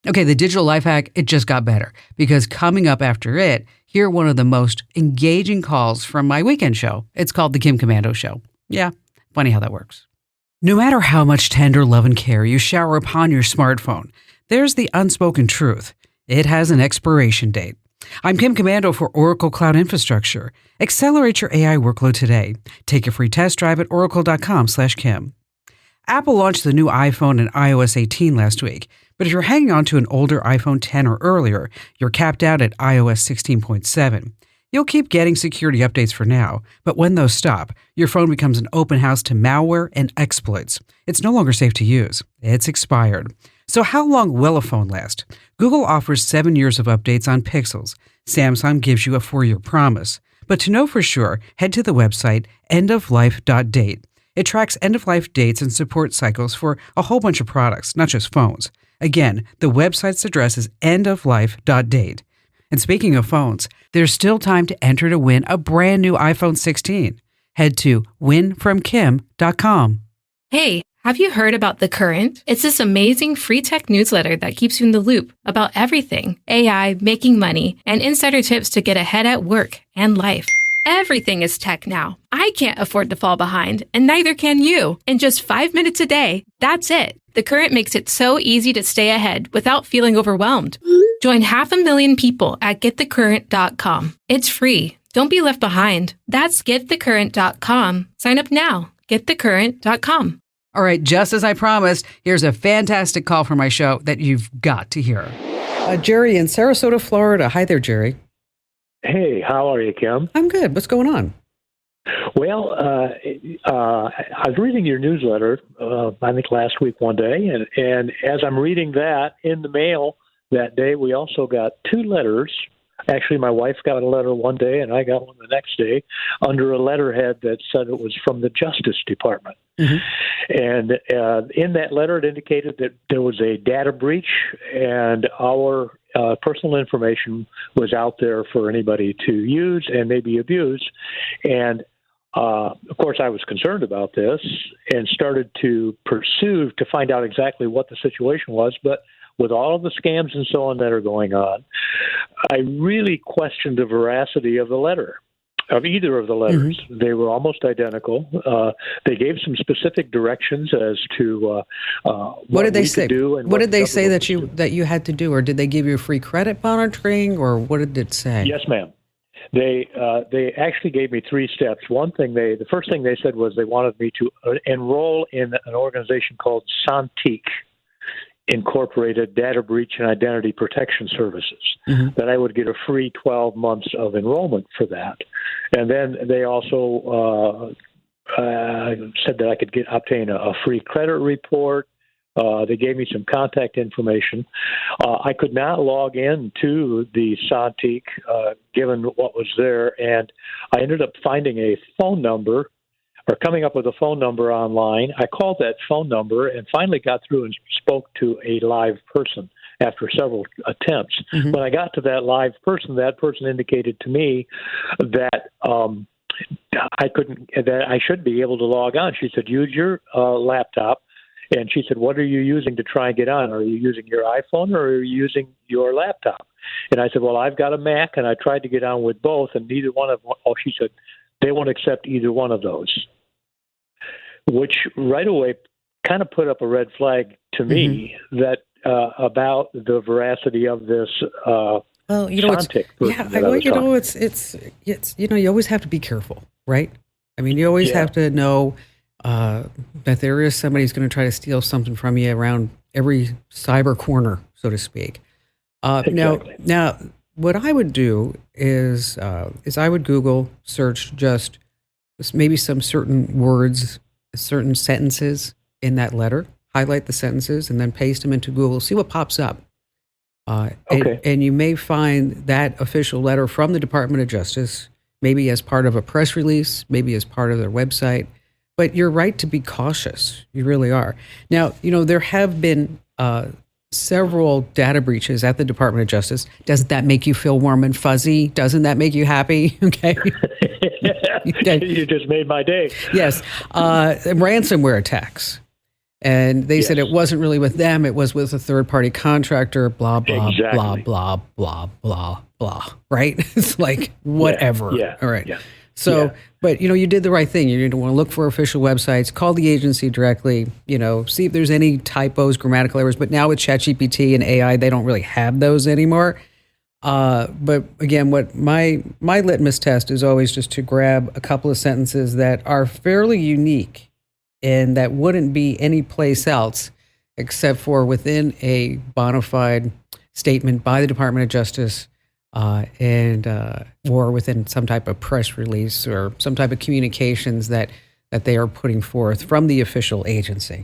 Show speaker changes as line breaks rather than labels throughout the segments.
Okay, the digital life hack, it just got better because coming up after it, hear one of the most engaging calls from my weekend show. It's called The Kim Commando Show. Yeah, funny how that works. No matter how much tender love and care you shower upon your smartphone, there's the unspoken truth. It has an expiration date. I'm Kim Commando for Oracle Cloud Infrastructure. Accelerate your AI workload today. Take a free test drive at oracle.com/Kim. Apple launched the new iPhone and iOS 18 last week, but if you're hanging on to an older iPhone 10 or earlier, you're capped out at iOS 16.7. You'll keep getting security updates for now, but when those stop, your phone becomes an open house to malware and exploits. It's no longer safe to use. It's expired. So how long will a phone last? Google offers 7 years of updates on Pixels. Samsung gives you a 4-year promise. But to know for sure, head to the website endoflife.date. It tracks end-of-life dates and support cycles for a whole bunch of products, not just phones. Again, the website's address is endoflife.date. And speaking of phones, there's still time to enter to win a brand new iPhone 16. Head to winfromkim.com.
Hey, have you heard about The Current? It's this amazing free tech newsletter that keeps you in the loop about everything AI, making money, and insider tips to get ahead at work and life. Everything is tech now. I can't afford to fall behind, and neither can you. In just 5 minutes a day, that's it. The Current makes it so easy to stay ahead without feeling overwhelmed. Join 500,000 people at getthecurrent.com. It's free. Don't be left behind. That's getthecurrent.com. Sign up now. Getthecurrent.com.
All right, just as I promised, here's a fantastic call for my show that you've got to hear. Jerry in Sarasota, Florida. Hi there, Jerry.
Hey, how are you, Kim?
I'm good. What's going on?
Well, I was reading your newsletter, I think last week one day, and as I'm reading that in the mail that day, we also got 2 letters. Actually, my wife got a letter one day, and I got one the next day under a letterhead that said it was from the Justice Department. Mm-hmm. And in that letter, it indicated that there was a data breach, and our personal information was out there for anybody to use and maybe abuse. And of course, I was concerned about this and started to pursue to find out exactly what the situation was. But with all of the scams and so on that are going on, I really questioned the veracity of the letter, of either of the letters. Mm-hmm. They were almost identical. They gave some specific directions as to what did they say? Do and
what did they say that you had to do, or did they give you free credit monitoring, or what did it say?
Yes, ma'am. They actually gave me 3 steps. The first thing they said was they wanted me to enroll in an organization called Santique Incorporated Data Breach and Identity Protection Services, mm-hmm. that I would get a free 12 months of enrollment for that. And then they also said that I could obtain a free credit report. They gave me some contact information. I could not log in to the Santique given what was there, and I ended up finding a phone number or coming up with a phone number online. I called that phone number and finally got through and spoke to a live person after several attempts. Mm-hmm. When I got to that live person, that person indicated to me that that I should be able to log on. She said, use your laptop. And she said, what are you using to try and get on? Are you using your iPhone or are you using your laptop? And I said, well, I've got a Mac, and I tried to get on with both, and neither one of them. Oh, she said, they won't accept either one of those, which right away kind of put up a red flag to me, mm-hmm. that about the veracity of this.
Well, you know, it's you always have to be careful, right? I mean, you always have to know that there is somebody who's going to try to steal something from you around every cyber corner, so to speak.
Exactly.
Now, what I would do is I would Google search just maybe some certain words, certain sentences in that letter, highlight the sentences, and then paste them into Google, see what pops up.
Okay.
And you may find that official letter from the Department of Justice, maybe as part of a press release, maybe as part of their website. But you're right to be cautious. You really are. Now, there have been several data breaches at the Department of Justice. Doesn't that make you feel warm and fuzzy? Doesn't that make you happy? Okay.
You just made my day.
Yes. Ransomware attacks. And they said
Yes.
it wasn't really with them. It was with a third-party contractor, blah, blah,
Exactly.
blah, blah, blah, blah, blah, right? It's like, whatever.
Yeah.
All right.
Yeah.
So,
Yeah.
but, you did the right thing. You didn't want to look for official websites, call the agency directly, see if there's any typos, grammatical errors. But now with ChatGPT and AI, they don't really have those anymore. But again, what my litmus test is always just to grab a couple of sentences that are fairly unique and that wouldn't be any place else except for within a bona fide statement by the Department of Justice or within some type of press release or some type of communications that they are putting forth from the official agency.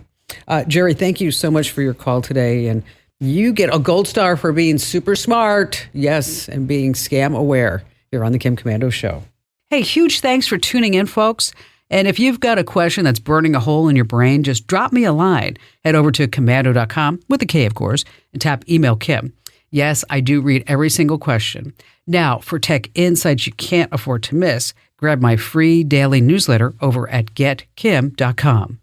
Jerry, thank you so much for your call today. And you get a gold star for being super smart, yes, and being scam aware here on the Kim Komando Show. Hey, huge thanks for tuning in, folks. And if you've got a question that's burning a hole in your brain, just drop me a line. Head over to komando.com, with a K, of course, and tap Email Kim. Yes, I do read every single question. Now, for tech insights you can't afford to miss, grab my free daily newsletter over at getkim.com.